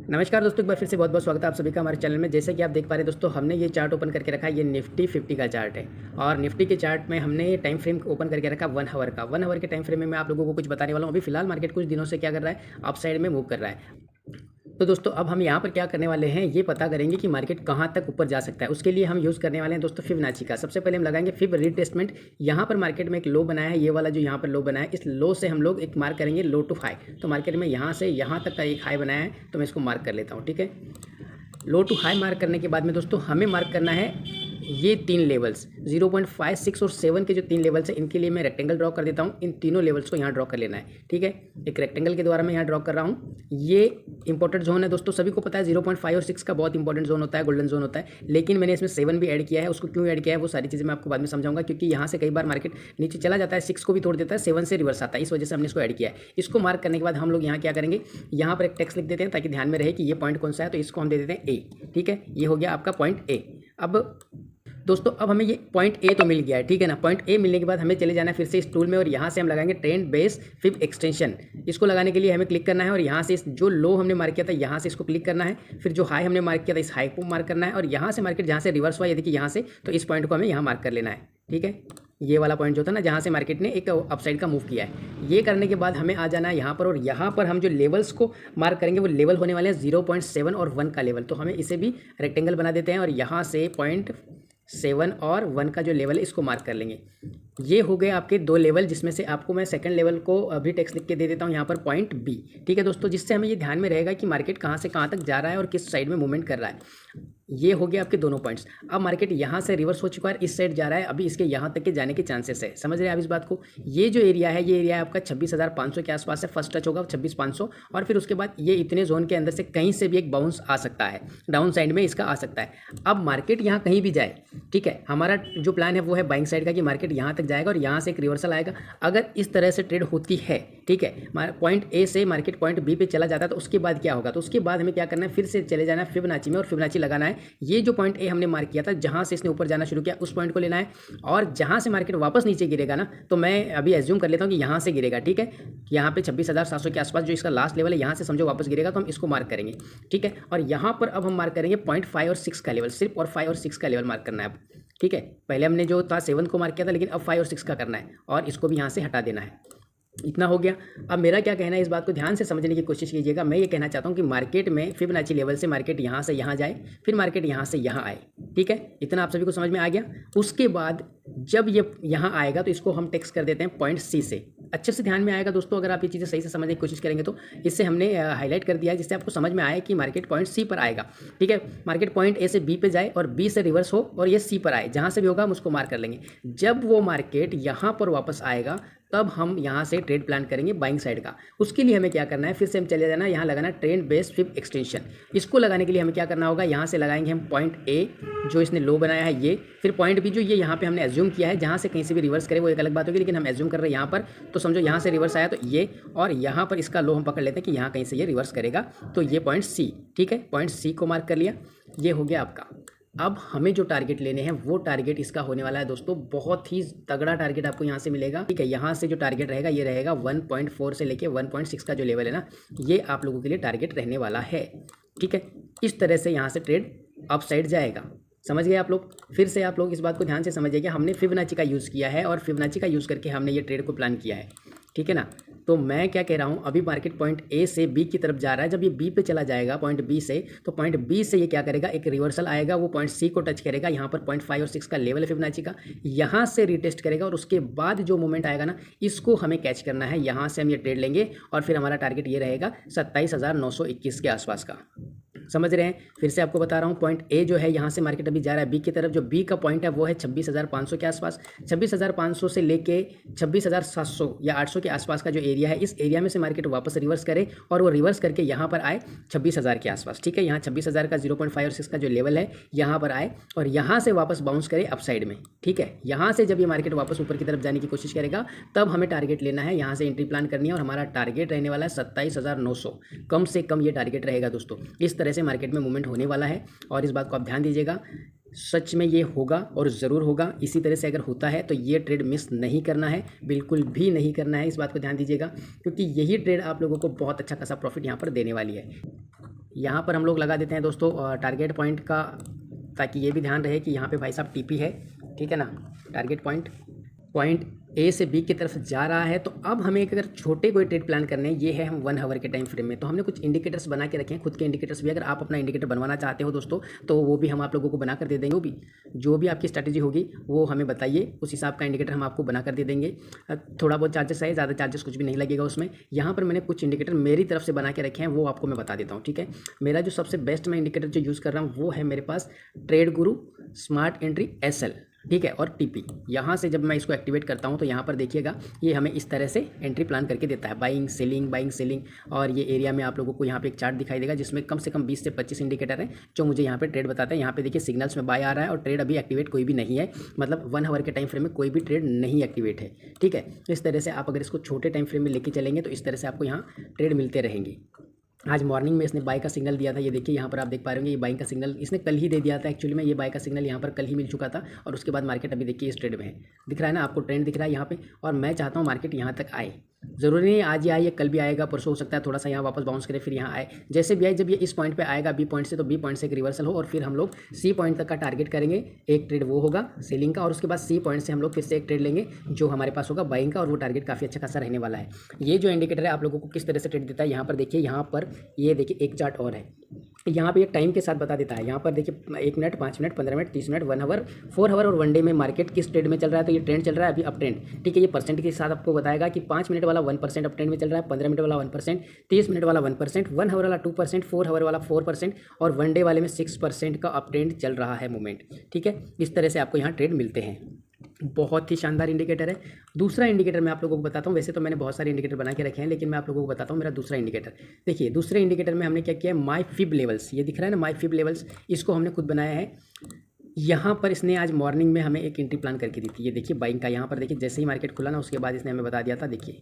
नमस्कार दोस्तों, एक बार फिर से बहुत बहुत स्वागत है आप सभी का हमारे चैनल में। जैसे कि आप देख पा रहे हैं दोस्तों, हमने ये चार्ट ओपन करके रखा है। ये निफ्टी 50 का चार्ट है और निफ्टी के चार्ट में हमने टाइम फ्रेम ओपन करके रखा 1 आवर का। 1 आवर के टाइम फ्रेम में मैं आप लोगों को कुछ बताने वाला हूँ। अभी फिलहाल मार्केट कुछ दिनों से क्या कर रहा है, अप साइड में मूव कर रहा है। तो दोस्तों अब हम यहाँ पर क्या करने वाले हैं, ये पता करेंगे कि मार्केट कहाँ तक ऊपर जा सकता है। उसके लिए हम यूज़ करने वाले हैं दोस्तों फिबोनाची का। सबसे पहले हम लगाएंगे फिब रिट्रेसमेंट। यहाँ पर मार्केट में एक लो बनाया है, ये वाला जो यहाँ पर लो बनाया है, इस लो से हम लोग एक मार्क करेंगे लो टू हाई। तो मार्केट में यहाँ से यहाँ तक का एक हाई बनाया है, तो मैं इसको मार्क कर लेता हूँ। ठीक है, लो टू हाई मार्क करने के बाद में दोस्तों हमें मार्क करना है ये 3 लेवल्स 0.5, 6 और 7 के जो 3 लेवल्स हैं, इनके लिए मैं रेक्टेंगल ड्रॉ कर देता हूँ। इन तीनों लेवल्स को यहाँ ड्रॉ कर लेना है। ठीक है, एक रेक्टेंगल के द्वारा मैं यहाँ ड्रॉ कर रहा हूँ। ये इंपॉर्टेंट जोन है दोस्तों, सभी को पता है 0.5 और 6 का बहुत इंपॉर्टेंट जोन होता है, गोल्डन जोन होता है। लेकिन मैंने इसमें 7 भी ऐड किया है। उसको क्यों ऐड किया है वो सारी चीज़ें मैं आपको बाद में समझाऊंगा, क्योंकि यहाँ से कई बार मार्केट नीचे चला जाता है, 6 को भी तोड़ देता है, 7 से रिवर्स आता है। इस वजह से हमने इसको ऐड किया है। इसको मार्क करने के बाद हम लोग यहाँ क्या करेंगे, यहाँ पर एक टेक्स्ट लिख देते हैं ताकि ध्यान में रहे कि ये पॉइंट कौन सा है। तो इसको हम दे देते हैं ए। ठीक है, ये हो गया आपका पॉइंट ए। अब दोस्तों अब हमें ये पॉइंट ए तो मिल गया है। ठीक है ना, पॉइंट ए मिलने के बाद हमें चले जाना है फिर से इस टूल में और यहाँ से हम लगाएंगे ट्रेंड बेस फिब एक्सटेंशन। इसको लगाने के लिए हमें क्लिक करना है और यहाँ से इस जो लो हमने मार्क किया था यहाँ से इसको क्लिक करना है। फिर जो हाई हमने मार्क किया था इस हाई को मार्क करना है और यहाँ से मार्केट जहाँ से रिवर्स हुआ, ये देखिए यहाँ से, तो इस पॉइंट को हमें यहाँ मार्क कर लेना है। ठीक है, ये वाला पॉइंट जो था ना, जहाँ से मार्केट ने एक अपसाइड का मूव किया है। ये करने के बाद हमें आ जाना है यहाँ पर और यहाँ पर हम जो लेवल्स को मार्क करेंगे वो लेवल होने वाले हैं 0.7 और 1 का लेवल। तो हमें इसे भी रेक्टेंगल बना देते हैं और यहाँ से 0.7 और 1 का जो लेवल है इसको मार्क कर लेंगे। ये हो गए आपके 2 लेवल, जिसमें से आपको मैं सेकंड लेवल को अभी टेक्स्ट लिख के दे देता हूँ यहाँ पर पॉइंट बी। ठीक है दोस्तों, जिससे हमें ये ध्यान में रहेगा कि मार्केट कहाँ से कहाँ तक जा रहा है और किस साइड में मूवमेंट कर रहा है। ये हो गया आपके दोनों पॉइंट्स। अब मार्केट यहाँ से रिवर्स हो चुका है, इस साइड जा रहा है, अभी इसके यहाँ तक के जाने के चांसेस है। समझ रहे हैं आप इस बात को। ये जो एरिया है, ये एरिया आपका 26,500 के आसपास है। फर्स्ट टच होगा 26,500 और फिर उसके बाद ये इतने जोन के अंदर से कहीं से भी एक बाउंस आ सकता है, डाउन साइड में इसका आ सकता है। अब मार्केट यहाँ कहीं भी जाए, ठीक है, हमारा जो प्लान है वो है बाइंग साइड का, कि मार्केट यहाँ तक जाएगा और यहाँ से एक रिवर्सल आएगा। अगर इस तरह से ट्रेड होती है, ठीक है, पॉइंट ए से मार्केट पॉइंट बी पे चला जाता है, तो उसके बाद क्या होगा, तो उसके बाद हमें क्या करना है, फिर से चले जाना है फिबोनाची में और फिबोनाची लगाना है। ये जो पॉइंट ए हमने मार्क किया था, जहां से इसने ऊपर जाना शुरू किया, उस पॉइंट को लेना है। और जहां से मार्केट वापस नीचे गिरेगा ना, तो मैं अभी एज्यूम कर लेता हूं कि यहां से गिरेगा। ठीक है, यहाँ पे 26,700 के आसपास जो इसका लास्ट लेवल है, यहाँ से समझो वापस गिरेगा, तो हम इसको मार्क करेंगे। ठीक है, और यहाँ पर अब हम मार्क करेंगे 0.5 और 6 का लेवल, सिर्फ और 5 और 6 का लेवल मार्क करना है अब। ठीक है, पहले हमने जो था 7 को मार्क किया था, लेकिन अब 5 और 6 का करना है और इसको भी यहाँ से हटा देना है। इतना हो गया। अब मेरा क्या कहना है, इस बात को ध्यान से समझने की कोशिश कीजिएगा। मैं ये कहना चाहता हूँ कि मार्केट में फिबोनाची लेवल से मार्केट यहाँ से यहाँ जाए, फिर मार्केट यहाँ से यहाँ आए। ठीक है, इतना आप सभी को समझ में आ गया। उसके बाद जब ये यहाँ आएगा तो इसको हम टेक्स्ट कर देते हैं पॉइंट सी से। अच्छे से ध्यान में आएगा दोस्तों, अगर आप ये चीज़ें सही से समझने की कोशिश करेंगे तो। इससे हमने हाईलाइट कर दिया है जिससे आपको समझ में आए कि मार्केट पॉइंट सी पर आएगा। ठीक है, मार्केट पॉइंट ए से बी पे जाए और बी से रिवर्स हो और ये सी पर आए, जहाँ से भी होगा हम उसको मार्क कर लेंगे। जब वो मार्केट यहाँ पर वापस आएगा तब हम यहाँ से ट्रेड प्लान करेंगे बाइंग साइड का। उसके लिए हमें क्या करना है, फिर से हम चले जाना, यहाँ लगाना ट्रेंड बेस्ड फिब एक्सटेंशन। इसको लगाने के लिए हमें क्या करना होगा, यहाँ से लगाएंगे हम पॉइंट ए जो इसने लो बनाया है ये, फिर पॉइंट बी जो ये यहाँ पे हमने एज्यूम किया है, जहाँ से कहीं से भी रिवर्स करे वो एक अलग बात होगी, लेकिन हम एज्यूम कर रहे हैं यहाँ पर, तो समझो यहाँ से रिवर्स आया तो ये, और यहाँ पर इसका लो हम पकड़ लेते हैं कि यहाँ कहीं से ये रिवर्स करेगा, तो ये पॉइंट सी। ठीक है, पॉइंट सी को मार्क कर लिया, ये हो गया आपका। अब हमें जो टारगेट लेने हैं वो टारगेट इसका होने वाला है दोस्तों, बहुत ही तगड़ा टारगेट आपको यहाँ से मिलेगा। ठीक है, यहाँ से जो टारगेट रहेगा ये रहेगा 1.4 से लेके 1.6 का जो लेवल है ना, ये आप लोगों के लिए टारगेट रहने वाला है। ठीक है, इस तरह से यहाँ से ट्रेड अप साइड जाएगा। समझ गए आप लोग। फिर से आप लोग इस बात को ध्यान से समझिएगा, हमने फिबोनाची का यूज़ किया है और फिबोनाची का यूज़ करके हमने ये ट्रेड को प्लान किया है। ठीक है ना, तो मैं क्या कह रहा हूँ, अभी मार्केट पॉइंट ए से बी की तरफ जा रहा है। जब ये बी पे चला जाएगा पॉइंट बी से, तो पॉइंट बी से ये क्या करेगा, एक रिवर्सल आएगा, वो पॉइंट सी को टच करेगा। यहाँ पर 0.5 और 6 का लेवल है फिबोनाची का, यहाँ से रिटेस्ट करेगा और उसके बाद जो मूवमेंट आएगा ना, इसको हमें कैच करना है। यहाँ से हम ये ट्रेड लेंगे और फिर हमारा टारगेट ये रहेगा 27,921 के आसपास का। समझ रहे हैं। फिर से आपको बता रहा हूँ, पॉइंट ए जो है यहाँ से मार्केट अभी जा रहा है बी की तरफ। जो बी का पॉइंट है वो है 26,500 के आसपास। 26,500 से लेके 26,700 या 800 के आसपास का जो एरिया है, इस एरिया में से मार्केट वापस रिवर्स करे और वो रिवर्स करके यहाँ पर आए 26,000 के आसपास। ठीक है, यहाँ 26,000 का 0.5 और 6 का जो लेवल है यहाँ पर आए और यहाँ से वापस बाउंस करे अपसाइड में। ठीक है, यहाँ से जब ये मार्केट वापस ऊपर की तरफ जाने की कोशिश करेगा तब हमें टारगेट लेना है, यहाँ से एंट्री प्लान करनी है और हमारा टारगेट रहने वाला है 27,900। कम से कम ये टारगेट रहेगा दोस्तों। इस तरह से मार्केट में मूवमेंट होने वाला है और इस बात को आप ध्यान दीजिएगा। सच में ये होगा और ज़रूर होगा। इसी तरह से अगर होता है तो ये ट्रेड मिस नहीं करना है, बिल्कुल भी नहीं करना है। इस बात को ध्यान दीजिएगा क्योंकि यही ट्रेड आप लोगों को बहुत अच्छा खासा प्रॉफिट यहाँ पर देने वाली है। यहाँ पर हम लोग लगा देते हैं दोस्तों टारगेट पॉइंट का, ताकि ये भी ध्यान रहे कि यहाँ पे भाई साहब टीपी है, ठीक है ना। टारगेट पॉइंट ए से बी की तरफ जा रहा है। तो अब हमें अगर छोटे कोई ट्रेड प्लान करने हैं, ये है हम 1 आवर के टाइम फ्रेम में, तो हमने कुछ इंडिकेटर्स बना के रखे हैं, खुद के इंडिकेटर्स भी। अगर आप अपना इंडिकेटर बनवाना चाहते हो दोस्तों, तो वो भी हम आप लोगों को बना कर दे देंगे। वो भी जो भी आपकी स्ट्रैटेजी होगी वो हमें बताइए, उस हिसाब का इंडिकेटर हम आपको बना कर दे देंगे। थोड़ा बहुत चार्जेस है, ज़्यादा चार्जेस कुछ भी नहीं लगेगा उसमें। यहाँ पर मैंने कुछ इंडिकेटर मेरी तरफ से बना के रखे हैं, वो आपको मैं बता देता हूँ, ठीक है। मेरा जो सबसे बेस्ट मैं इंडिकेटर जो यूज़ कर रहा हूँ वो है मेरे पास ट्रेड गुरु स्मार्ट एंट्री SL, ठीक है, और टीपी। यहाँ से जब मैं इसको एक्टिवेट करता हूँ तो यहाँ पर देखिएगा ये हमें इस तरह से एंट्री प्लान करके देता है, बाइंग सेलिंग। और ये एरिया में आप लोगों को यहाँ पे एक चार्ट दिखाई देगा जिसमें कम से कम 20 से 25 इंडिकेटर हैं जो मुझे यहाँ पे ट्रेड बताते हैं। यहाँ पे देखिए सिग्नल्स में बाय आ रहा है और ट्रेड अभी एक्टिवेट कोई भी नहीं है, मतलब 1 आवर के टाइम फ्रेम में कोई भी ट्रेड नहीं एक्टिवेट है, ठीक है। इस तरह से आप अगर इसको छोटे टाइम फ्रेम में लेके चलेंगे तो इस तरह से आपको यहाँ ट्रेड मिलते रहेंगे। आज मॉर्निंग में इसने बाय का सिग्नल दिया था, ये देखिए यहाँ पर आप देख पा रहे होंगे, ये बाइंग का सिग्नल इसने कल ही दे दिया था। एक्चुअली में ये बाय का सिग्नल यहाँ पर कल ही मिल चुका था और उसके बाद मार्केट अभी देखिए इस ट्रेड में है, दिख रहा है ना आपको, ट्रेंड दिख रहा है यहाँ पे। और मैं चाहता हूँ मार्केट यहाँ तक आए, ज़रूरी नहीं आज ही आए, कल भी आएगा, परसों हो सकता है थोड़ा सा यहाँ वापस बाउंस करे फिर यहाँ आए। जैसे भी आए, जब ये इस पॉइंट पे आएगा बी पॉइंट से, तो बी पॉइंट से एक रिवर्सल हो और फिर हम लोग सी पॉइंट तक का टारगेट करेंगे। एक ट्रेड वो होगा सेलिंग का और उसके बाद सी पॉइंट से हम लोग फिर से एक ट्रेड लेंगे जो हमारे पास होगा बाइंग का, और वो टारगेट काफ़ी अच्छा खासा रहने वाला है। ये जो इंडिकेटर है आप लोगों को किस तरह से ट्रेड देता है, यहाँ पर देखिए, यहाँ पर ये देखिए एक चार्ट और है, यहाँ पे एक टाइम के साथ बता देता है। यहाँ पर देखिए 1 minute, 5 minute, 15 minute, 30 minute, 1 hour, 4 hour और 1 डे में मार्केट किस ट्रेड में चल रहा है। तो ये ट्रेंड चल रहा है अभी अप ट्रेंड, ठीक है। ये परसेंट के साथ आपको बताएगा कि 5 मिनट वाला 1% अप ट्रेंड में चल रहा है, 15 मिनट वाला 1%, 30 मिनट वाला 1%, 1 आवर वाला 2%, 4 आवर वाला 4% और 1 डे वाले में 6% का अप ट्रेंड चल रहा है मूवमेंट, ठीक है। इस तरह से आपको यहाँ ट्रेड मिलते हैं। बहुत ही शानदार इंडिकेटर है। दूसरा इंडिकेटर मैं आप लोगों को बताता हूँ, वैसे तो मैंने बहुत सारे इंडिकेटर बना के रखे हैं, लेकिन मैं आप लोगों को बताता हूँ मेरा दूसरा इंडिकेटर। देखिए दूसरे इंडिकेटर में हमने क्या किया है, माई फिब लेवल्स, ये दिख रहा है ना माई फिब लेवल्स, इसको हमने खुद बनाया है। यहाँ पर इसने आज मॉर्निंग में हमें एक एंट्री प्लान करके दी थी, ये देखिए बाइंग का। यहाँ पर देखिए जैसे ही मार्केट खुला ना उसके बाद इसने हमें बता दिया था, देखिए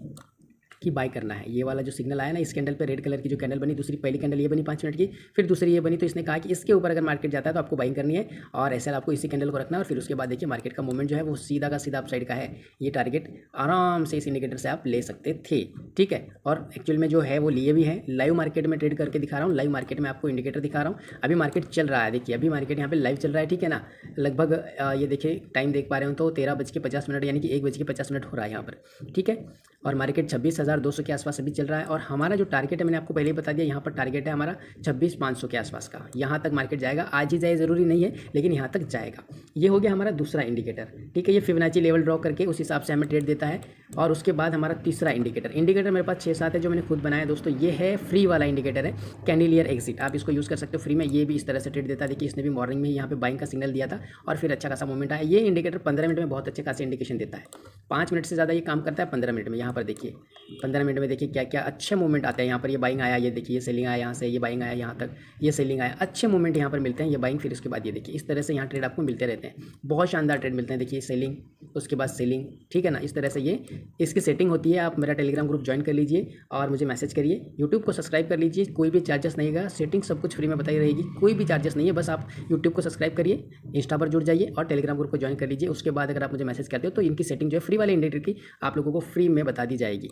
कि बाय करना है। ये वाला जो सिग्नल आया ना, इस कैंडल पे रेड कलर की जो कैंडल बनी, दूसरी पहली कैंडल ये बनी 5 मिनट की, फिर दूसरी ये बनी, तो इसने कहा कि इसके ऊपर अगर मार्केट जाता है तो आपको बाइंग करनी है और ऐसा आपको इसी कैंडल को रखना है। और फिर उसके बाद देखिए मार्केट का मूवमेंट जो है वो सीधा का सीधा अप साइड का है। ये टारगेट आराम से इस इंडिकेटर से आप ले सकते थे, ठीक है। और एक्चुअल में जो है वो लिए भी है, लाइव मार्केट में ट्रेड करके दिखा रहा हूँ, लाइव मार्केट में आपको इंडिकेटर दिखा रहा हूँ। अभी मार्केट चल रहा है, देखिए अभी मार्केट यहाँ पे लाइव चल रहा है, ठीक है ना। लगभग ये देखिए टाइम देख पा रहे हो तो 13:50 यानी कि 1:50 हो रहा है यहाँ पर, ठीक है। और मार्केट 26,200 के आसपास अभी चल रहा है। और हमारा जो टारगेट है मैंने आपको पहले ही बता दिया, यहाँ पर टारगेट है हमारा 26,500 के आसपास का। यहाँ तक मार्केट जाएगा, आज ही जाए ज़रूरी नहीं है, लेकिन यहाँ तक जाएगा। ये हो गया हमारा दूसरा इंडिकेटर, ठीक है। ये फिबोनाची लेवल ड्रॉ करके उस हिसाब से हमें ट्रेड देता है। और उसके बाद हमारा तीसरा इंडिकेटर मेरे पास 6-7 है जो मैंने खुद बनाया दोस्तों। ये है फ्री वाला इंडिकेटर है, कैंडिलियर एग्जिट, आप इसको यूज़ कर सकते हो फ्री में। ये भी इस तरह से ट्रेड देता है। देखिए इसने भी मॉर्निंग में यहाँ पे बाइंग का सिग्नल दिया था और फिर अच्छा खासा मूवमेंट आया। ये इंडिकेटर 15 मिनट में बहुत अच्छे खासे इंडिकेशन देता है, 5 मिनट से ज़्यादा ये काम करता है 15 मिनट में। यहाँ पर देखिए 15 मिनट में देखिए क्या क्या अच्छे मूवमेंट आते हैं। यहाँ पर ये बाइंग आया, ये देखिए ये सेलिंग आया, यहाँ से ये बाइंग आया, यहाँ तक ये सेलिंग आया, अच्छे मूवमेंट यहाँ पर मिलते हैं। ये बाइंग, फिर उसके बाद ये देखिए इस तरह से यहाँ ट्रेड आपको मिलते रहते हैं, बहुत शानदार ट्रेड मिलते हैं। देखिए सेलिंग, उसके बाद सेलिंग, ठीक है ना। इस तरह से ये इसकी सेटिंग होती है। आप मेरा टेलीग्राम ग्रुप ज्वाइन कर लीजिए और मुझे मैसेज करिए। यूट्यूब को सब्सक्राइब कर लीजिए, कोई भी चार्जेस नहीं है, सेटिंग सब कुछ फ्री में बताई रहेगी, कोई भी चार्जेस नहीं है। बस आप यूट्यूब को सब्सक्राइब करिए, इंस्टा पर जुड़ जाइए और टेलीग्राम ग्रुप को ज्वाइन कर लीजिए। उसके बाद अगर आप मुझे मैसेज करते हो तो इनकी सेटिंग जो है फ्री वाले इंडिकेटर की आप लोगों को फ्री में बता दी जाएगी।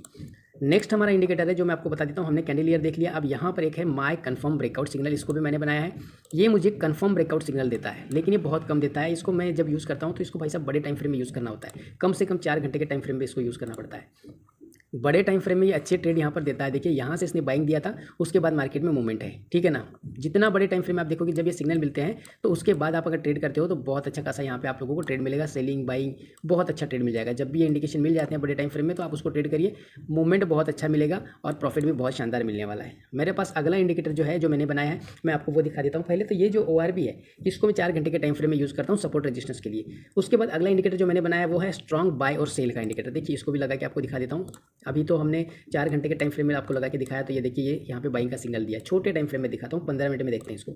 नेक्स्ट हमारा इंडिकेटर है जो मैं आपको बता देता हूँ। हमने कैंडिलियर देख लिया, अब यहाँ पर एक है माय कंफर्म ब्रेकआउट सिग्नल, इसको भी मैंने बनाया है। ये मुझे कंफर्म ब्रेकआउट सिग्नल देता है, लेकिन ये बहुत कम देता है। इसको मैं जब यूज़ करता हूँ तो इसको भाई साहब बड़े टाइम फ्रेम में यूज़ करना होता है, कम से कम 4 घंटे के टाइम फ्रेम में इसको यूज़ करना पड़ता है। बड़े टाइम फ्रेम में ये अच्छे ट्रेड यहाँ पर देता है। देखिए यहाँ से इसने बाइंग दिया था, उसके बाद मार्केट में मूवमेंट है, ठीक है ना। जितना बड़े टाइम फ्रेम में आप देखोगे जब ये सिग्नल मिलते हैं तो उसके बाद आप अगर ट्रेड करते हो तो बहुत अच्छा खासा यहाँ पे आप लोगों को ट्रेड मिलेगा, सेलिंग बाइंग बहुत अच्छा ट्रेड मिल जाएगा। जब भी ये इंडिकेशन मिल जाते हैं बड़े टाइम फ्रेम में तो आप उसको ट्रेड करिए, मूवमेंट बहुत अच्छा मिलेगा और प्रॉफिट भी बहुत शानदार मिलने वाला है। मेरे पास अगला इंडिकेटर जो है जो मैंने बनाया है मैं आपको वो दिखा देता हूँ। पहले तो ये जो ORB है इसको मैं 4 घंटे के टाइम फ्रेम में यूज़ करता हूँ सपोर्ट रेजिस्टेंस के लिए। उसके बाद अगला इंडिकेटर जो मैंने बनाया वो है स्ट्रॉन्ग बाय और सेल का इंडिकेटर। देखिए इसको भी लगा के आपको दिखा देता हूँ। अभी तो हमने 4 घंटे के टाइम फ्रेम में आपको लगा के दिखाया, तो ये देखिए ये यहाँ पे बाइंग का सिग्नल दिया। छोटे टाइम फ्रेम में दिखाता हूँ, 15 मिनट में देखते हैं इसको,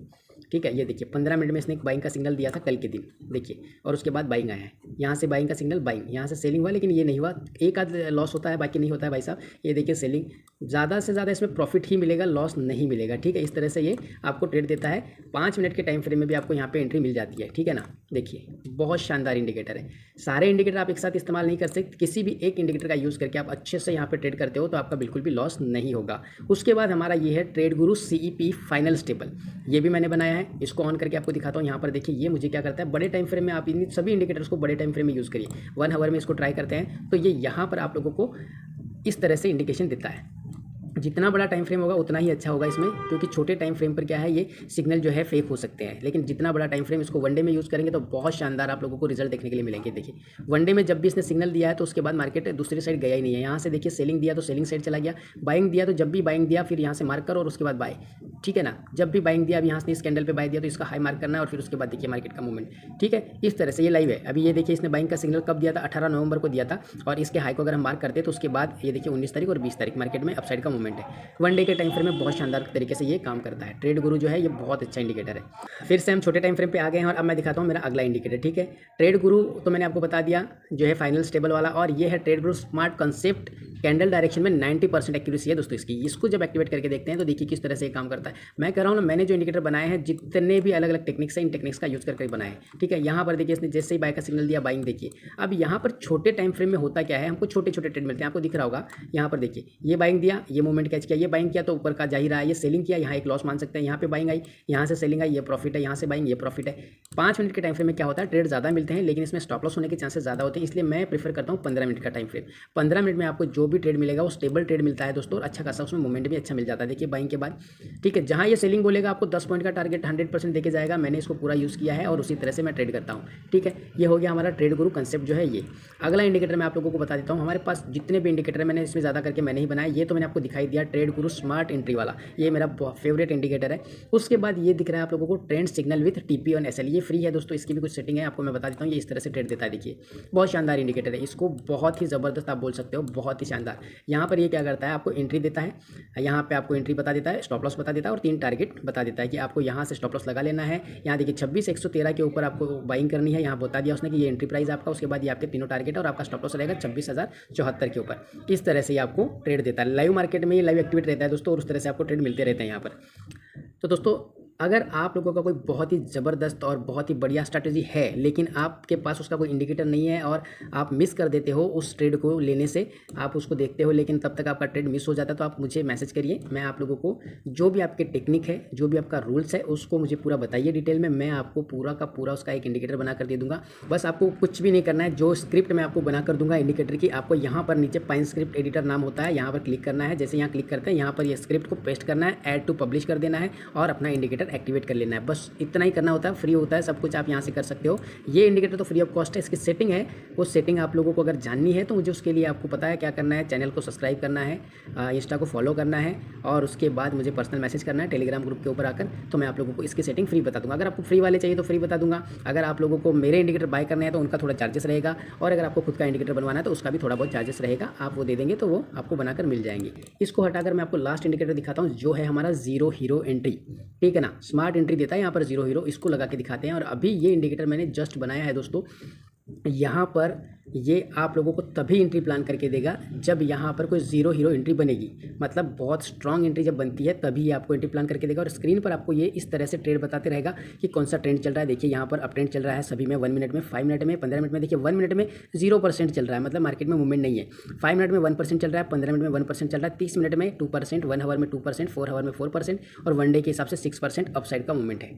ठीक है। ये देखिए 15 मिनट में इसने एक बाइंग का सिग्नल दिया था कल के दिन, देखिए, और उसके बाद बाइंग आया है। यहाँ से बाइंग का सिग्नल, बाइंग, यहाँ से सेलिंग हुआ, लेकिन ये नहीं हुआ, एक आध लॉस होता है, बाकी नहीं होता है भाई साहब। ये देखिए सेलिंग, ज़्यादा से ज़्यादा इसमें प्रॉफिट ही मिलेगा, लॉस नहीं मिलेगा, ठीक है। इस तरह से ये आपको ट्रेड देता है। 5 मिनट के टाइम फ्रेम में भी आपको यहाँ पे एंट्री मिल जाती है, ठीक है ना। देखिए बहुत शानदार इंडिकेटर है। सारे इंडिकेटर आप एक साथ इस्तेमाल नहीं कर सकते, किसी भी एक इंडिकेटर का यूज़ करके आप अच्छे से से यहाँ पे ट्रेड करते हो तो आपका बिल्कुल भी लॉस नहीं होगा। उसके बाद हमारा ये है ट्रेड गुरु CEP फाइनल स्टेबल, ये भी मैंने बनाया है। इसको ऑन करके आपको दिखाता हूँ। यहाँ पर देखिए ये मुझे क्या करता है, बड़े टाइम फ्रेम में आप इन सभी इंडिकेटर्स को बड़े टाइम फ्रेम में यूज़ करिए। 1 आवर में इसको ट्राई करते हैं तो ये यहाँ पर आप लोगों को इस तरह से इंडिकेशन देता है। जितना बड़ा टाइम फ्रेम होगा उतना ही अच्छा होगा इसमें, क्योंकि छोटे टाइम फ्रेम पर क्या है, ये सिग्नल जो है फेक हो सकते हैं। लेकिन जितना बड़ा टाइम फ्रेम, इसको वनडे में यूज़ करेंगे तो बहुत शानदार आप लोगों को रिजल्ट देखने के लिए मिलेंगे। देखिए वनडे में जब भी इसने सिग्नल दिया है तो उसके बाद मार्केट दूसरी साइड गया ही नहीं है। यहाँ से देखिए सेलिंग दिया तो सेलिंग साइड चला गया, बाइंग दिया तो जब भी बाइंग दिया फिर यहाँ से मार्क करो और उसके बाद बाय, ठीक है ना। जब भी बाइंग दिया, अब यहाँ से इस कैंडल पे बाय दिया तो इसका हाई मार्क करना है और फिर उसके बाद देखिए मार्केट का मूवमेंट, ठीक है। इस तरह से ये लाइव है। अभी ये देखिए इसने बाइंग का सिग्नल कब दिया था, 18 नवंबर को दिया था, और इसके हाई को अगर हम मार्क करते हैं तो उसके बाद ये देखिए 19 तारीख और 20 तारीख मार्केट में अपसाइड का मूवमेंट है। वनडे के टाइम फ्रेम में बहुत शानदार तरीके से ये काम करता है। ट्रेड गुरु जो है ये बहुत अच्छा इंडिकेटर है। फिर से हम छोटे टाइम फ्रेम पे आ गए हैं और अब मैं दिखाता हूँ मेरा अगला इंडिकेटर, ठीक है। ट्रेड गुरु तो मैंने आपको बता दिया जो है फाइनल स्टेबल वाला, और ये है ट्रेड गुरु स्मार्ट कॉन्सेप्ट कैंडल डायरेक्शन में 90% एक्यूरेसी है दोस्तों इसकी। इसको जब एक्टिवेट करके देखते हैं तो देखिए किस तरह से ये काम करता है। मैं कह रहा हूँ ना, मैंने जो इंडिकेटर बनाए हैं जितने भी अलग अलग टेक्निक्स हैं, इन टेक्निक्स का यूज़ करके बनाए हैं, ठीक है। यहाँ पर देखिए इसने जैसे ही बाय का सिग्नल दिया, बाइंग देखिए। अब यहाँ पर छोटे टाइम फ्रेम में होता क्या है, हमको छोटे छोटे ट्रेड मिलते हैं, आपको दिख रहा होगा। यहाँ पर देखिए ये बाइंग दिया, ये मूवमेंट कैच किया, ये बाइंग किया तो ऊपर का जा ही रहा है, ये सेलिंग किया, यहाँ एक लॉस मान सकते हैं। यहाँ पे बाइंग आई, यहाँ से सेलिंग आई, ये प्रॉफिट है, यहाँ से बाइंग, ये प्रॉफिट है। 5 मिनट के टाइम फ्रेम में क्या होता है, ट्रेड ज़्यादा मिलते हैं लेकिन इसमें स्टॉप लॉस होने के चांसेस ज़्यादा होते हैं, इसलिए मैं प्रीफर करता हूँ 15 मिनट का टाइम फ्रेम। 15 मिनट में आपको जो भी ट्रेड मिलेगा वो स्टेबल ट्रेड मिलता है दोस्तों, और अच्छा खासा उसमें मूवमेंट भी अच्छा मिल जाता है। देखिए बाइंग के बाद, ठीक है, जहाँ ये सेलिंग बोलेगा आपको 10 पॉइंट का टारगेट 100% देके जाएगा। मैंने इसको पूरा यूज़ किया है और उसी तरह से मैं ट्रेड करता हूँ, ठीक है। ये हो गया हमारा ट्रेड गुरु कंसेप्ट जो है ये। अगला इंडिकेटर मैं आप लोगों को बता देता हूँ। हमारे पास जितने भी इंडिकेटर मैंने इसमें ज़्यादा करके मैंने ही बनाया, ये तो मैंने आपको दिखाई दिया ट्रेड गुरु स्मार्ट एंट्री वाला, ये मेरा फेवरेट इंडिकेटर है। उसके बाद ये दिख रहा है आप लोगों को trend signal with TP on SL, ये फ्री है दोस्तों, इसकी भी कुछ सेटिंग है, आपको मैं बता देता हूँ। ये इस तरह से ट्रेड देता है, देखिए बहुत शानदार इंडिकेटर है, इसको बहुत ही ज़बरदस्त आप बोल सकते हो, बहुत ही शानदार। यहाँ पर ये क्या करता है, आपको एंट्री देता है, यहाँ पे आपको एंट्री बता देता है, स्टॉप लॉस बता देता है और 3 टारगेट बता देता है कि आपको यहाँ से स्टॉप लॉस लगा लेना है। यहाँ देखिए 26,113 के ऊपर आपको बाइंग करनी है, यहाँ बता दिया उसने कि ये एंट्री प्राइस आपका, उसके बाद ये आपके तीनों टारगेट और आपका स्टॉप लॉस रहेगा 26,074 के ऊपर। इस तरह से ये आपको ट्रेड देता है। लाइव मार्केट में ये लाइव एक्टिवेट रहता है दोस्तों, और उस तरह से आपको ट्रेड मिलते रहते हैं यहाँ पर। तो दोस्तों अगर आप लोगों का कोई बहुत ही ज़बरदस्त और बहुत ही बढ़िया स्ट्रैटेजी है लेकिन आपके पास उसका कोई इंडिकेटर नहीं है और आप मिस कर देते हो उस ट्रेड को लेने से, आप उसको देखते हो लेकिन तब तक आपका ट्रेड मिस हो जाता है, तो आप मुझे मैसेज करिए। मैं आप लोगों को जो भी आपके टेक्निक है, जो भी आपका रूल्स है, उसको मुझे पूरा बताइए डिटेल में। मैं आपको पूरा का पूरा उसका एक इंडिकेटर बना कर दे दूँगा। बस आपको कुछ भी नहीं करना है, जो स्क्रिप्ट मैं आपको बना कर दूंगा इंडिकेटर की, आपको यहाँ पर नीचे पाइन स्क्रिप्ट एडिटर नाम होता है, यहाँ पर क्लिक करना है। जैसे यहाँ क्लिक करते हैं, यहाँ पर ये स्क्रिप्ट को पेस्ट करना है, ऐड टू पब्लिश कर देना है और अपना इंडिकेटर एक्टिवेट कर लेना है। बस इतना ही करना होता है, फ्री होता है, सब कुछ आप यहाँ से कर सकते हो। ये इंडिकेटर तो फ्री ऑफ कॉस्ट है। इसकी सेटिंग है, वो सेटिंग आप लोगों को अगर जाननी है तो मुझे उसके लिए आपको पता है क्या करना है, चैनल को सब्सक्राइब करना है, इंस्टा को फॉलो करना है और उसके बाद मुझे पर्सनल मैसेज करना है टेलीग्राम ग्रुप के ऊपर आकर, तो मैं आप लोगों को इसकी सेटिंग फ्री बता दूंगा। अगर आपको फ्री वाले चाहिए तो फ्री बता दूंगा, अगर आप लोगों को मेरे इंडिकेटर बाय करने हैं तो उनका थोड़ा चार्जेस रहेगा, और अगर आपको खुद का इंडिकेटर बनवाना है तो उसका भी थोड़ा बहुत चार्जेस रहेगा, आप वो दे देंगे तो वो आपको बनाकर मिल जाएंगे। इसको हटाकर मैं आपको लास्ट इंडिकेटर दिखाता हूँ जो है हमारा जीरो हीरो एंट्री, ठीक है ना। स्मार्ट एंट्री देता है यहाँ पर जीरो हीरो, इसको लगा के दिखाते हैं। और अभी ये इंडिकेटर मैंने जस्ट बनाया है दोस्तों, यहाँ पर ये आप लोगों को तभी एंट्री प्लान करके देगा जब यहाँ पर कोई जीरो हीरो एंट्री बनेगी, मतलब बहुत स्ट्रांग एंट्री जब बनती है तभी ये आपको एंट्री प्लान करके देगा। और स्क्रीन पर आपको ये इस तरह से ट्रेड बताते रहेगा कि कौन सा ट्रेंड चल रहा है। देखिए यहाँ पर अप ट्रेंड चल रहा है सभी में, 1 मिनट में, 5 मिनट में, 15 मिनट में। देखिए 1 मिनट में 0% चल रहा है, मतलब मार्केट में मूवमेंट नहीं है। 5 मिनट में 1% चल रहा है, 15 मिनट में 1% चल रहा है, 30 मिनट में 2%, 1 आवर में 2%, 4 आवर में 4% और 1 डे के हिसाब से 6% अपसाइड का मूवमेंट है।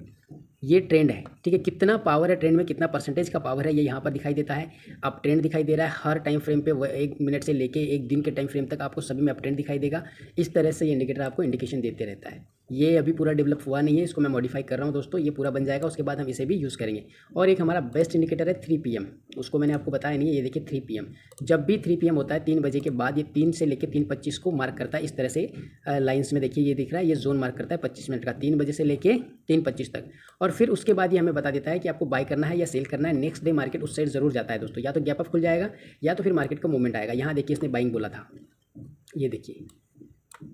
ये ट्रेंड है, ठीक है। कितना पावर है ट्रेंड में, कितना परसेंटेज का पावर है, ये यहाँ पर दिखाई देता है। अप ट्रेंड दिखाई दे रहा है हर टाइम फ्रेम पे, 1 मिनट से लेके 1 दिन के टाइम फ्रेम तक आपको सभी में अप ट्रेंड दिखाई देगा। इस तरह से ये इंडिकेटर आपको इंडिकेशन देते रहता है। ये अभी पूरा डेवलप हुआ नहीं है, इसको मैं मॉडिफाई कर रहा हूँ दोस्तों, ये पूरा बन जाएगा, उसके बाद हम इसे भी यूज़ करेंगे। और एक हमारा बेस्ट इंडिकेटर है 3 PM, उसको मैंने आपको बताया नहीं है। ये देखिए 3 PM, जब भी 3 PM होता है 3 बजे के बाद, ये 3 से लेकर 3:25 को मार्क करता है। इस तरह से लाइन्स में देखिए ये दिख रहा है, ये जोन मार्क करता है 25 मिनट का, 3 बजे से लेके 3:25 तक। और फिर उसके बाद ये हमें बता देता है कि आपको बाय करना है या सेल करना है। नेक्स्ट डे मार्केट उस साइड जरूर जाता है दोस्तों, या तो गैप अप खुल जाएगा या तो फिर मार्केट का मूवमेंट आएगा। यहाँ देखिए इसने बाइंग बोला था, ये देखिए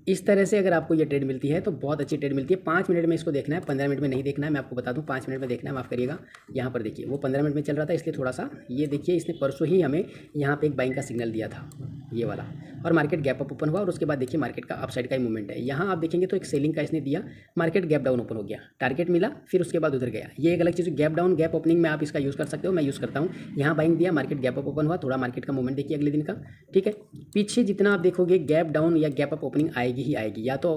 इस तरह से अगर आपको ये ट्रेड मिलती है तो बहुत अच्छी ट्रेड मिलती है। 5 मिनट में इसको देखना है, 15 मिनट में नहीं देखना है। मैं आपको बता दूं 5 मिनट में देखना है, माफ़ करिएगा। यहाँ पर देखिए वो 15 मिनट में चल रहा था, इसलिए थोड़ा सा ये देखिए इसने परसों ही हमें यहाँ पे एक बाइंग का सिग्नल दिया था, ये वाला, और मार्केट गैप अप ओपन हुआ और उसके बाद देखिए मार्केट का अपसाइड का ही मूवमेंट है। यहाँ आप देखेंगे तो एक सेलिंग का इसने दिया, मार्केट गैप डाउन ओपन हो गया, टारगेट मिला, फिर उसके बाद उधर गया। ये एक अलग चीज़, गैप डाउन गैप ओपनिंग में आप इसका यूज़ कर सकते हो, मैं यूज़ करता हूँ। यहाँ बाइंग दिया, मार्केट गैप अप ओपन हुआ, थोड़ा मार्केट का मूवमेंट देखिए अगले दिन का, ठीक है। पीछे जितना आप देखोगे गैप डाउन या गैप अप ओपनिंग आएगी ही आएगी, या तो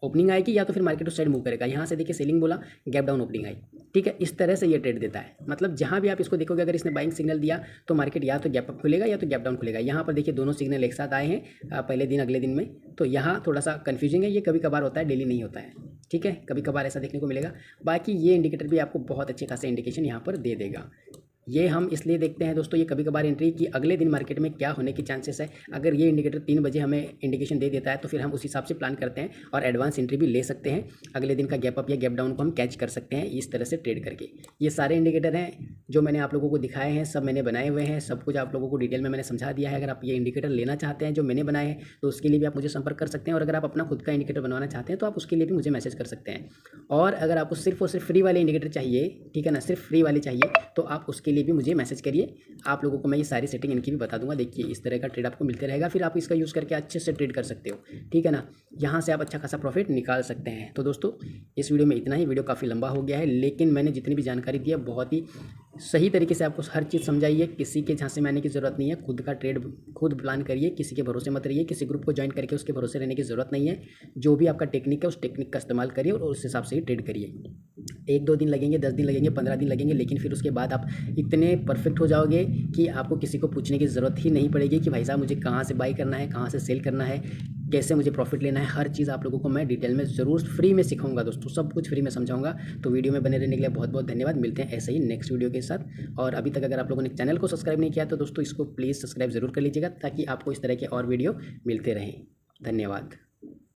ओपनिंग आएगी या तो फिर मार्केट उस साइड मूव करेगा। यहाँ से देखिए सेलिंग बोला, गैप डाउन ओपनिंग आई, ठीक है। इस तरह से ये ट्रेड देता है, मतलब जहाँ भी आप इसको देखोगे अगर इसने बाइंग सिग्नल दिया तो मार्केट या तो गैप अप खुलेगा या तो गैप डाउन खुलेगा। यहाँ पर देखिए दोनों सिग्नल एक साथ आए हैं पहले दिन अगले दिन में, तो यहाँ थोड़ा सा कन्फ्यूजिंग है। ये कभी कभार होता है, डेली नहीं होता है, ठीक है, कभी कभार ऐसा देखने को मिलेगा। बाकी ये इंडिकेटर भी आपको बहुत अच्छे खासे इंडिकेशन यहाँ पर दे देगा। ये हम इसलिए देखते हैं दोस्तों ये कभी कभार एंट्री कि अगले दिन मार्केट में क्या होने के चांसेस है। अगर ये इंडिकेटर 3 बजे हमें इंडिकेशन दे देता है तो फिर हम उस हिसाब से प्लान करते हैं और एडवांस एंट्री भी ले सकते हैं। अगले दिन का गैप अप या गैप डाउन को हम कैच कर सकते हैं इस तरह से ट्रेड करके। ये सारे इंडिकेटर हैं जो मैंने आप लोगों को दिखाए हैं, सब मैंने बनाए हुए हैं, सब कुछ आप लोगों को डिटेल में मैंने समझा दिया है। अगर आप ये इंडिकेटर लेना चाहते हैं जो मैंने बनाए हैं तो उसके लिए भी आप मुझे संपर्क कर सकते हैं, और अगर आप अपना खुद का इंडिकेटर बनवाना चाहते हैं तो आप उसके लिए भी मुझे मैसेज कर सकते हैं। और अगर आपको सिर्फ और सिर्फ फ्री वाले इंडिकेटर चाहिए, ठीक है ना, सिर्फ फ्री वाले चाहिए, तो आप उसके लिए भी मुझे मैसेज करिए। आप लोगों को मैं ये सारी सेटिंग इनकी भी बता दूंगा। देखिए इस तरह का ट्रेड आपको मिलते रहेगा, फिर आप इसका यूज़ करके अच्छे से ट्रेड कर सकते हो, ठीक है ना। यहाँ से आप अच्छा खासा प्रॉफिट निकाल सकते हैं। तो दोस्तों इस वीडियो में इतना ही। वीडियो काफ़ी लंबा हो गया है, लेकिन मैंने जितनी भी जानकारी दी है बहुत ही सही तरीके से आपको हर चीज़ समझाई है। किसी के झांसे में आने की ज़रूरत नहीं है, खुद का ट्रेड खुद प्लान करिए, किसी के भरोसे मत रहिए, किसी ग्रुप को ज्वाइन करके उसके भरोसे रहने की ज़रूरत नहीं है। जो भी आपका टेक्निक है उस टेक्निक का इस्तेमाल करिए और उस हिसाब से ही ट्रेड करिए। 1-2 दिन लगेंगे, 10 दिन लगेंगे, 15 दिन लगेंगे, लेकिन फिर उसके बाद आप इतने परफेक्ट हो जाओगे कि आपको किसी को पूछने की ज़रूरत ही नहीं पड़ेगी कि भाई साहब मुझे कहाँ से बाई करना है, कहाँ से सेल करना है, कैसे मुझे प्रॉफिट लेना है। हर चीज़ आप लोगों को मैं डिटेल में ज़रूर फ्री में सिखाऊंगा दोस्तों, सब कुछ फ्री में समझाऊंगा। तो वीडियो में बने रहने के लिए बहुत बहुत धन्यवाद। मिलते हैं ऐसे ही नेक्स्ट वीडियो के साथ। और अभी तक अगर आप लोगों ने चैनल को सब्सक्राइब नहीं किया तो दोस्तों इसको प्लीज़ सब्सक्राइब ज़रूर कर लीजिएगा, ताकि आपको इस तरह के और वीडियो मिलते रहें। धन्यवाद।